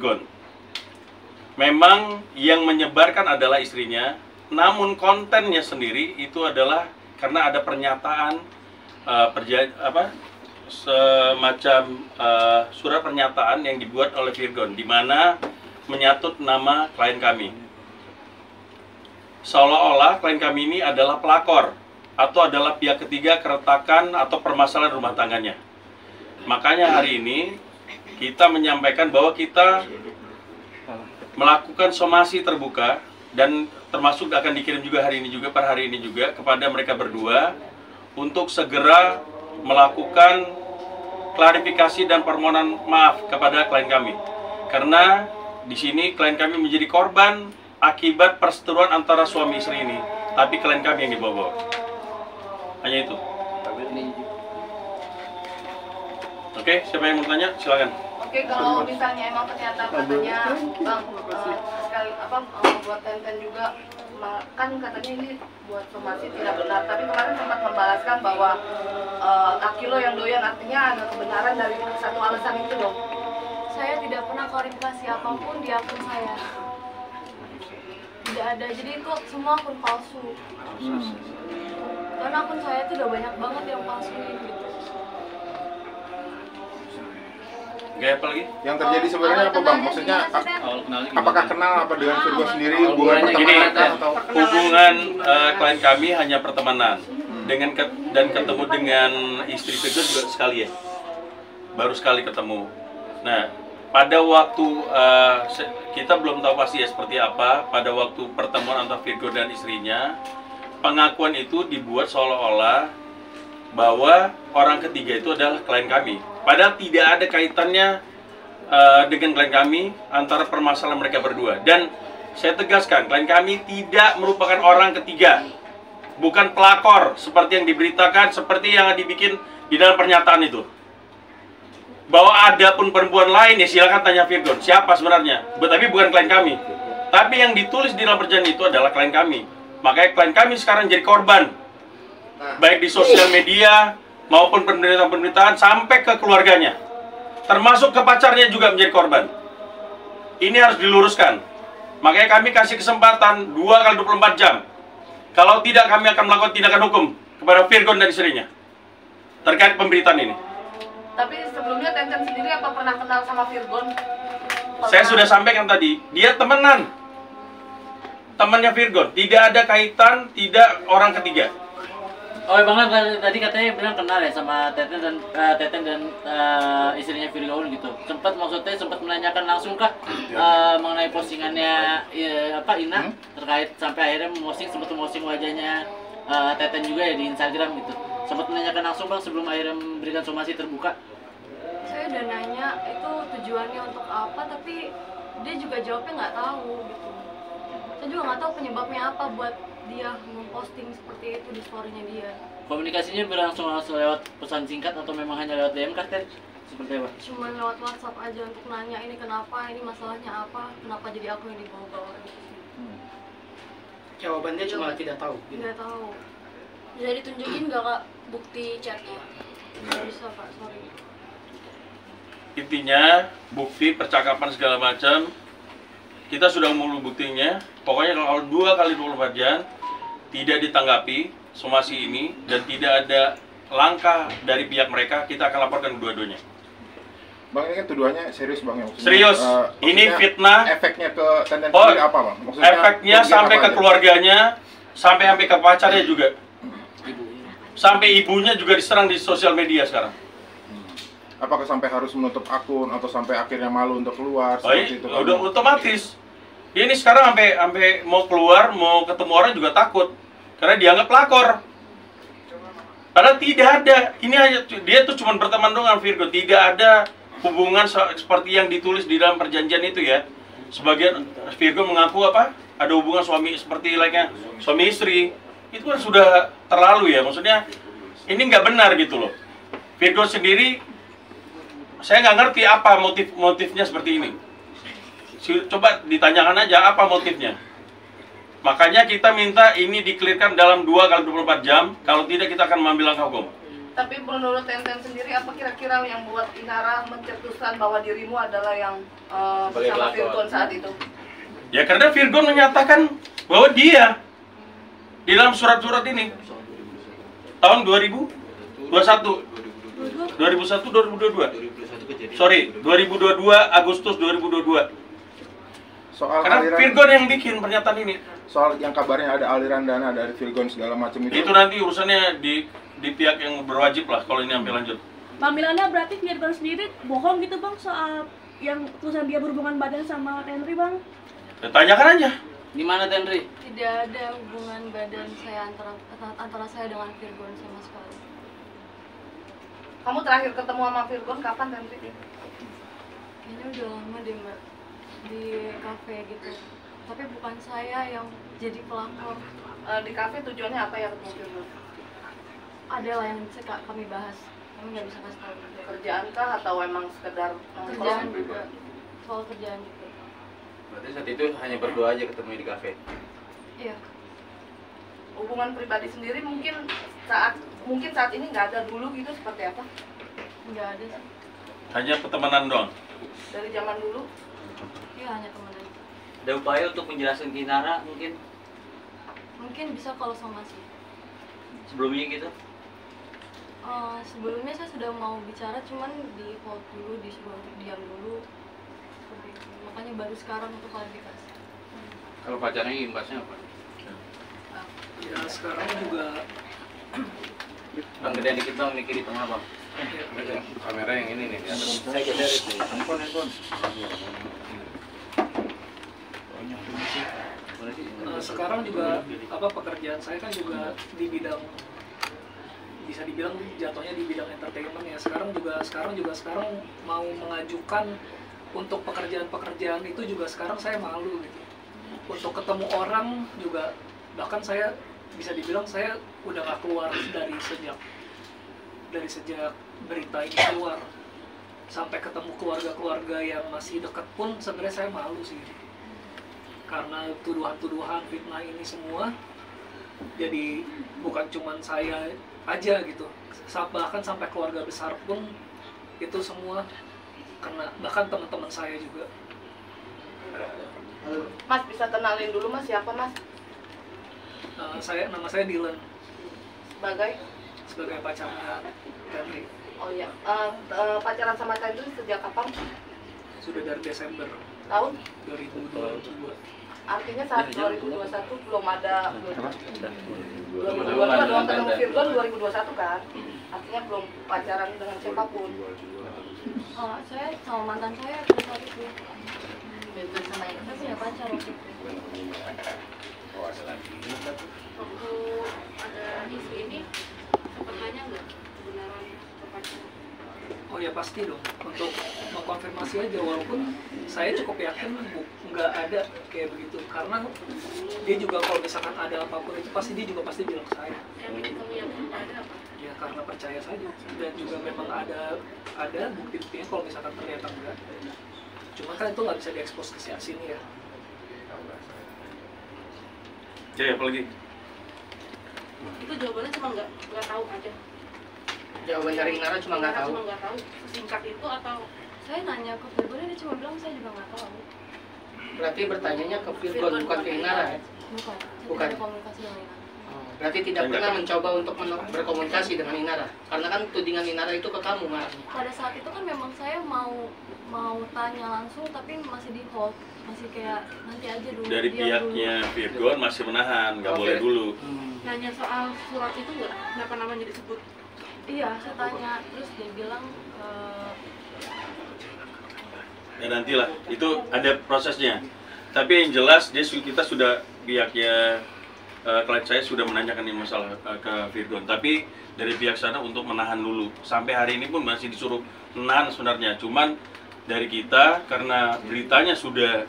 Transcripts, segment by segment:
Virgon. Memang yang menyebarkan adalah istrinya, namun kontennya sendiri itu adalah karena ada pernyataan semacam surat pernyataan yang dibuat oleh Virgon, di mana menyatut nama klien kami. Seolah-olah klien kami ini adalah pelakor atau adalah pihak ketiga keretakan atau permasalahan rumah tangganya. Makanya hari ini kita menyampaikan bahwa kita melakukan somasi terbuka dan termasuk akan dikirim juga hari ini juga per hari ini juga kepada mereka berdua untuk segera melakukan klarifikasi dan permohonan maaf kepada klien kami. Karena di sini klien kami menjadi korban akibat perseteruan antara suami istri ini, tapi klien kami yang dibawa. Hanya itu. Oke, siapa yang mau tanya? Silakan. Oke, kalau misalnya emang ternyata katanya Bang sekali buat Tenten juga kan katanya ini buat somasi tidak benar, tapi kemarin sempat membalaskan bahwa laki lo yang doyan, artinya ada kebenaran dari satu alasan itu dong. Saya tidak pernah klarifikasi apapun di akun saya. Tidak ada, jadi itu semua akun palsu. Karena akun saya itu udah banyak banget yang palsuin gitu. Gak apa lagi? Yang terjadi sebenarnya apa Bang? Maksudnya apakah kenal apa dengan Virgon sendiri? Hubungan pertemanan atau hubungan klien kami hanya pertemanan. Dan ketemu dengan istri Virgon juga sekali ya. Baru sekali ketemu. Nah, pada waktu kita belum tahu pasti ya seperti apa. Pada waktu pertemuan antara Virgon dan istrinya, pengakuan itu dibuat seolah-olah bahwa orang ketiga itu adalah klien kami. Padahal tidak ada kaitannya dengan klien kami antara permasalahan mereka berdua. Dan saya tegaskan, klien kami tidak merupakan orang ketiga, bukan pelakor seperti yang diberitakan, seperti yang dibikin di dalam pernyataan itu. Bahwa ada pun perempuan lain ya silakan tanya Virgon siapa sebenarnya, tapi bukan klien kami. Tapi yang ditulis di dalam perjanjian itu adalah klien kami. Makanya klien kami sekarang jadi korban, baik di sosial media maupun pemberitaan-pemberitaan sampai ke keluarganya, termasuk ke pacarnya juga menjadi korban. Ini harus diluruskan. Makanya kami kasih kesempatan 2x24 jam. Kalau tidak, kami akan melakukan tindakan hukum kepada Virgon dan istrinya terkait pemberitaan ini. Tapi sebelumnya Tenten sendiri apa pernah kenal sama Virgon? Saya sudah sampaikan tadi, dia temenan, temannya Virgon, tidak ada kaitan, tidak orang ketiga. Oh Bang, tadi katanya bilang kenal ya sama Teten dan istrinya Virgon gitu. Maksudnya sempat menanyakan langsung kah mengenai postingannya Ina terkait sampai akhirnya sempat memposting wajahnya Teten juga ya di Instagram gitu. Sempat menanyakan langsung Bang sebelum akhirnya memberikan somasi terbuka. Saya udah nanya itu tujuannya untuk apa, tapi dia juga jawabnya nggak tahu gitu. Saya juga nggak tahu penyebabnya apa buat dia memposting seperti itu di story-nya dia. Komunikasinya berlangsung lewat pesan singkat atau memang hanya lewat DM kah, Ter? Seperti apa? Cuma lewat WhatsApp aja untuk nanya ini kenapa, ini masalahnya apa, kenapa jadi aku yang dibawa-bawa gitu. Jawabannya cuma tidak tahu. Tidak tahu. Bisa ditunjukin nggak Kak bukti chatnya? Nggak bisa Pak, sorry. Intinya bukti percakapan segala macam kita sudah mulu buktinya. Pokoknya kalau 2x24 jam tidak ditanggapi somasi ini dan tidak ada langkah dari pihak mereka, kita akan laporkan kedua-duanya. Bang, ini kan tuduhannya serius Bang ya? Serius, ini fitnah. Efeknya ke Tenten sendiri apa Bang? Maksudnya, efeknya sampai ke keluarganya, sampai ke pacarnya juga. Sampai ibunya juga diserang di sosial media sekarang. Apakah sampai harus menutup akun atau sampai akhirnya malu untuk keluar? Seperti itu, udah otomatis. Dia ini sekarang sampai mau keluar, mau ketemu orang juga takut karena dianggap pelakor. Padahal tidak ada. Ini hanya dia tuh cuma berteman dengan Virgon, tidak ada hubungan seperti yang ditulis di dalam perjanjian itu ya. Sebagian Virgon mengaku apa? Ada hubungan suami seperti layaknya suami istri. Itu kan sudah terlalu ya. Maksudnya ini nggak benar gitu loh. Virgon sendiri saya nggak ngerti apa motifnya seperti ini. Coba ditanyakan aja apa motifnya. Makanya kita minta ini dikelirkan dalam 2x24 jam. Kalau tidak kita akan mengambil langkah hukum. Tapi menurut Tenten sendiri, apa kira-kira yang buat Inara mencetuskan bahwa dirimu adalah yang bersama Virgon saat itu? Ya karena Virgon menyatakan bahwa dia di dalam surat-surat ini tahun 2021 2022 sorry 2022 Agustus 2022. Soal Karena aliran, Virgon yang bikin pernyataan ini. soal yang kabarnya ada aliran dana dari Virgon segala macam Itu nanti urusannya di pihak yang berwajib lah kalau ini sampai lanjut. Bang Milana, berarti Virgon sendiri bohong gitu bang soal yang tulisan dia berhubungan badan sama Tenri bang? Ya, tanyakan aja. Di mana Tenri? Tidak ada hubungan badan saya antara saya dengan Virgon sama sekali. Kamu terakhir ketemu sama Virgon kapan, Tenri? Kayaknya udah lama deh mbak, di kafe gitu. Tapi bukan saya yang jadi pelakor. Di kafe tujuannya apa ya ketemu Virgon? Ada lah yang bisa kami bahas. Kami nggak bisa kasih tahu. Kerjaan kah atau emang sekedar Kerjaan juga, soal kerjaan juga. Berarti saat itu hanya berdua aja ketemu di kafe. Iya. Hubungan pribadi sendiri mungkin saat ini nggak ada, dulu gitu seperti apa? Nggak ada sih. Hanya pertemanan doang. Dari zaman dulu? Iya, hanya teman aja. Ada upaya untuk menjelaskan ke Inara mungkin Mungkin bisa kalau somasi. sebelumnya gitu. Sebelumnya saya sudah mau bicara, cuman di hold dulu, disuruh untuk diam dulu. Seperti itu. Makanya baru sekarang untuk klarifikasi. Kalau pacarnya imbasnya apa? Ya sekarang juga Bang gedean dikit bang, nih kiri tengah bang. Kamera yang ini nih. Saya geser itu. Handphone. sekarang juga pekerjaan saya kan juga di bidang, bisa dibilang jatuhnya di bidang entertainment ya. Sekarang mau mengajukan untuk pekerjaan itu juga sekarang saya malu gitu. Untuk ketemu orang juga, bahkan saya bisa dibilang saya udah gak keluar dari sejak berita ini keluar, sampai ketemu keluarga yang masih dekat pun sebenarnya saya malu sih, karena tuduhan-tuduhan fitnah ini semua. Jadi bukan cuman saya aja gitu, bahkan sampai keluarga besar pun itu semua kena, bahkan teman-teman saya juga. Mas bisa kenalin dulu Mas, siapa Mas? Nama saya Dylan, Sebagai pacarnya Tenri. Oh iya, pacaran sama Tenri sejak kapan? Sudah dari Desember Tahun? 2022. Artinya saat 2021 belum ada 2022 doang ketemu Virgon 2021 kan? Artinya belum pacaran dengan siapapun. Saya sama mantan saya pada saat itu. Saya punya pacar waktu itu. Waktu ada isu ini sempat nanya nggak kebenaran kepacaran? Oh ya pasti dong, untuk mengkonfirmasi aja, walaupun saya cukup yakin nggak ada kayak begitu, karena dia juga kalau misalkan ada apapun itu dia juga pasti bilang ke saya. Yang bikin kamu yakin ada apa? Ya karena percaya saja, dan juga memang ada bukti-buktinya kalau misalkan ternyata enggak. Cuma kan itu nggak bisa diekspos ke sini ya. Oke, apa lagi? Itu jawabannya cuma nggak tahu aja. Jawaban dari Inara cuma nggak tahu. Cuma nggak tahu. Singkat itu atau Saya nanya ke Virgon, dia cuma bilang saya juga nggak tahu. Berarti bertanyanya ke Virgon bukan ke Inara ya? Bukan. Bukan. Tidak ada komunikasi dengan Inara. Berarti tidak pernah mencoba untuk berkomunikasi dengan Inara, karena kan tudingan Inara itu ke kamu marahnya. Pada saat itu kan memang saya mau tanya langsung, tapi masih di hold, masih kayak nanti aja dulu. Dari pihaknya Virgon masih menahan, nggak boleh dulu. nanya soal surat itu nggak? Kenapa namanya disebut? Iya, saya tanya, terus dia bilang Ya nantilah, itu ada prosesnya. Tapi yang jelas kita sudah pihaknya klien saya sudah menanyakan ini masalah ke Virgon. Tapi dari pihak sana untuk menahan dulu. Sampai hari ini pun masih disuruh menahan sebenarnya. Cuman dari kita karena beritanya sudah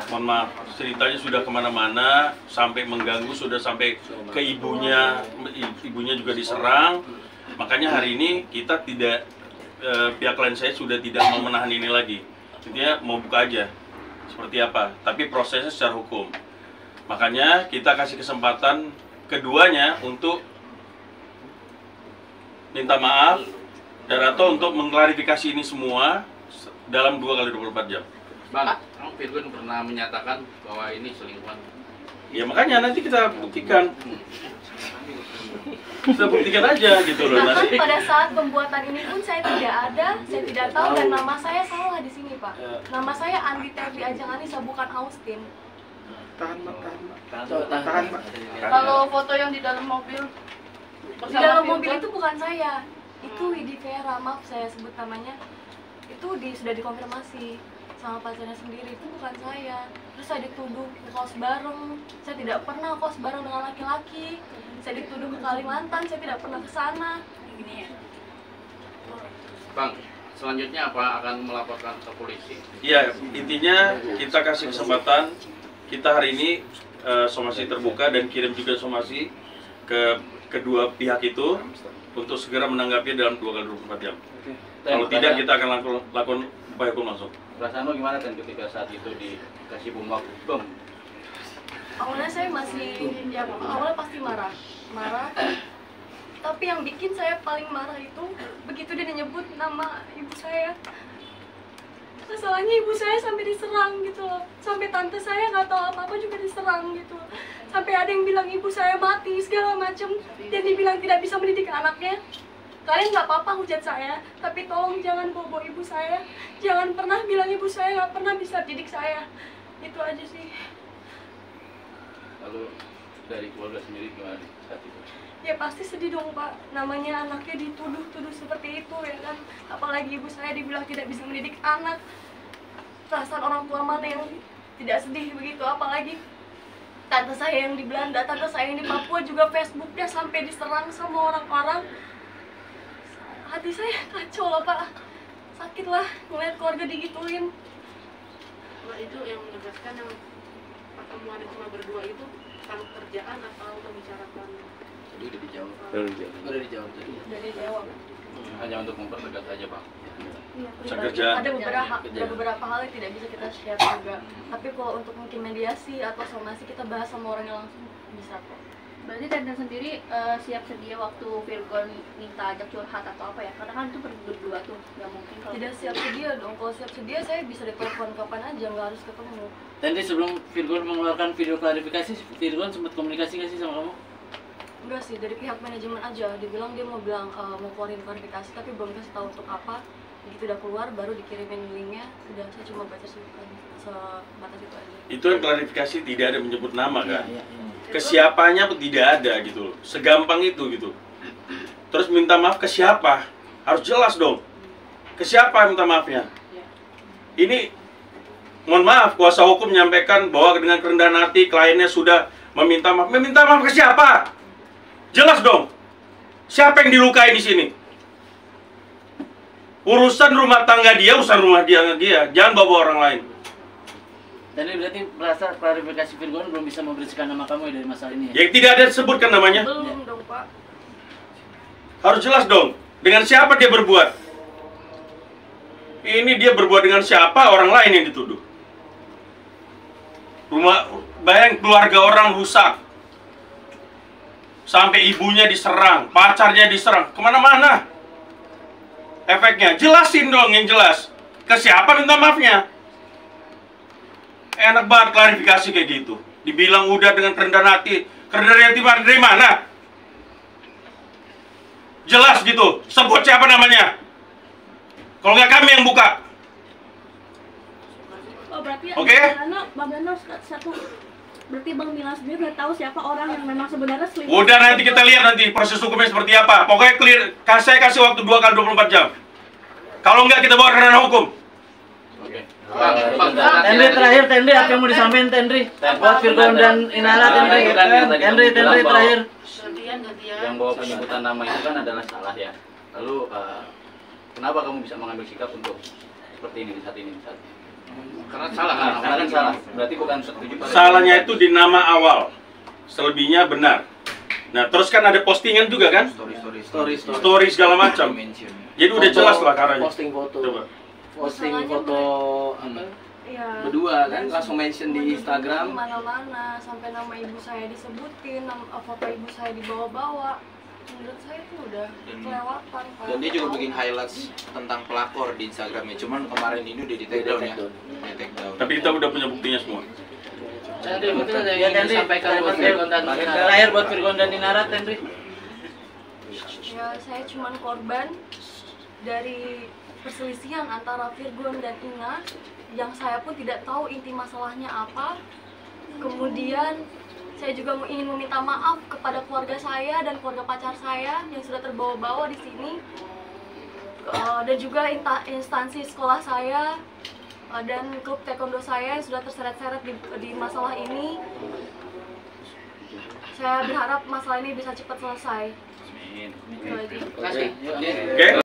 mohon maaf, ceritanya sudah kemana-mana, sampai mengganggu, sudah sampai ke ibunya juga diserang. Makanya hari ini kita tidak, pihak klien saya sudah tidak mau menahan ini lagi. Intinya mau buka aja seperti apa, tapi prosesnya secara hukum. Makanya kita kasih kesempatan keduanya untuk minta maaf Darato untuk mengklarifikasi ini semua dalam 2 kali 24 jam. Bang, Virgon pernah menyatakan bahwa ini selingkuhan. Ya makanya nanti kita buktikan. Kita buktikan aja gitu loh Bahkan nanti. pada saat pembuatan ini pun saya tidak ada, saya tidak tahu dan nama saya salah di sini Pak. Nama saya Andi Terli Ajeng Anissa bukan Austin. Tahan, Mbak. Kalau foto yang di dalam mobil Di dalam mobil itu bukan saya, itu Widi Vera, maaf saya sebut namanya. Itu sudah dikonfirmasi sama pacarnya sendiri, itu bukan saya. Terus saya dituduh kos bareng, saya tidak pernah kos bareng dengan laki-laki. Saya dituduh ke Kalimantan, saya tidak pernah ke sana. Bang, selanjutnya apa akan melaporkan ke polisi? Ya intinya kita kasih kesempatan, kita hari ini somasi terbuka dan kirim juga somasi ke kedua pihak itu untuk segera menanggapi dalam 2 kali 24 jam. Kalau tidak kita akan lakukan upaya hukum langsung. Perasaan lo gimana kan ketika saat itu dikasih bom waktu? Awalnya saya masih, ya awalnya pasti marah. Tapi yang bikin saya paling marah itu begitu dia nyebut nama ibu saya. Masalahnya ibu saya sampai diserang gitu loh. Sampai tante saya nggak tahu apa-apa juga diserang gitu. Sampai ada yang bilang ibu saya mati segala macem dan dibilang tidak bisa mendidik anaknya. Kalian nggak apa-apa hujat saya, tapi tolong jangan bawa ibu saya. Jangan pernah bilang ibu saya nggak pernah bisa didik saya. Itu aja sih. Lalu dari keluarga sendiri gimana saat itu? Ya pasti sedih dong Pak, namanya anaknya dituduh-tuduh seperti itu ya kan. Apalagi ibu saya dibilang tidak bisa mendidik anak. Perasaan orang tua mana yang tidak sedih begitu, apalagi tante saya yang di Belanda, tante saya yang di Papua juga Facebooknya sampai diserang sama orang-orang. Hati saya kacau lah Pak, sakit lah ngeliat keluarga digituin. Mbak, itu yang menegaskan yang pertemuan itu cuma berdua itu tentang kerjaan atau membicarakan? Jadi udah dijawab. Udah dijawab. Hanya untuk mempertegas aja Bang. Iya, Kerjaan. ada beberapa hal yang tidak bisa kita share juga. Tapi kalau untuk mungkin mediasi atau somasi kita bahas sama orangnya langsung bisa kok. Berarti Tenten sendiri siap sedia waktu Virgon minta ajak curhat atau apa ya? Karena kan itu berdua tuh, nggak mungkin kalau Tidak siap sedia dong, kalau siap sedia saya bisa ditelepon kapan aja, nggak harus ketemu. Tadi sebelum Virgon mengeluarkan video klarifikasi, Virgon sempat komunikasi nggak sih sama kamu? Enggak sih, dari pihak manajemen aja. Dibilang dia mau keluarin klarifikasi, tapi belum kasih tahu untuk apa. Begitu udah keluar, baru dikirimin linknya. Sudah, saya cuma baca sebatas itu aja. Itu yang klarifikasi tidak ada menyebut nama kan? Iya. Kesiapannya pun tidak ada gitu loh. Segampang itu gitu. Terus minta maaf ke siapa? Harus jelas dong. Ke siapa minta maafnya? Ini mohon maaf, kuasa hukum menyampaikan bahwa dengan kerendahan hati kliennya sudah meminta maaf. Meminta maaf ke siapa? Jelas dong. Siapa yang dilukai di sini? Urusan rumah tangga dia, urusan rumah dia. Jangan bawa orang lain. Tadi berarti merasa klarifikasi Virgon belum bisa membersihkan nama kamu ya dari masalah ini ya? Yang tidak ada disebutkan namanya. Belum dong Pak. Harus jelas dong. Dengan siapa dia berbuat? Ini dia berbuat dengan siapa? Orang lain yang dituduh. Bayang keluarga orang rusak. Sampai ibunya diserang, pacarnya diserang, kemana-mana. Efeknya, jelasin dong yang jelas. Ke siapa minta maafnya? Enak banget klarifikasi kayak gitu. Dibilang udah dengan kerendahan hati. Kerendahan hati dari mana? Jelas gitu, sebut siapa namanya. Kalau nggak kami yang buka. Oh, berarti Oke. Bang Dano satu. Berarti Bang Milan sendiri udah tahu siapa orang yang memang sebenarnya selingkuh. Udah, nanti kita lihat nanti proses hukumnya seperti apa. Pokoknya clear. Saya kasih waktu 2 kali 24 jam. Kalau nggak kita bawa ke ranah hukum. Oke. Tendri terakhir, Tendri apa yang mau disampaikan Tendri? Buat Virgon dan Inara, Tendri terakhir. Yang bawa penyebutan nama itu kan adalah salah ya. Lalu kenapa kamu bisa mengambil sikap untuk seperti ini saat ini? Karena salah kan? Karena kan salah. Berarti bukan setuju pada Salahnya itu di nama awal. Selebihnya benar. Nah, terus kan ada postingan juga kan? Story segala macam. Jadi udah jelas lah caranya. Posting foto. Coba. Posting foto apa? Iya. Berdua kan langsung mention di Instagram. Mana-mana sampai nama ibu saya disebutin, foto ibu saya dibawa-bawa. menurut saya itu udah kelewatan. Dan dia juga bikin highlights tentang pelakor di Instagramnya. Cuman kemarin ini udah di take down ya. Di take down. Tapi kita udah punya buktinya semua. Tendri, mungkin ada yang ingin disampaikan buat Virgon dan Inara. Terakhir buat Virgon dan Inara, Tendri. Ya, saya cuman korban dari perselisihan antara Virgon dan Ina yang saya pun tidak tahu inti masalahnya apa. Kemudian saya juga ingin meminta maaf kepada keluarga saya dan keluarga pacar saya yang sudah terbawa-bawa di sini, dan juga instansi sekolah saya dan klub taekwondo saya yang sudah terseret-seret di masalah ini. Saya berharap masalah ini bisa cepat selesai. Amin. Itu aja. Terima kasih. Oke.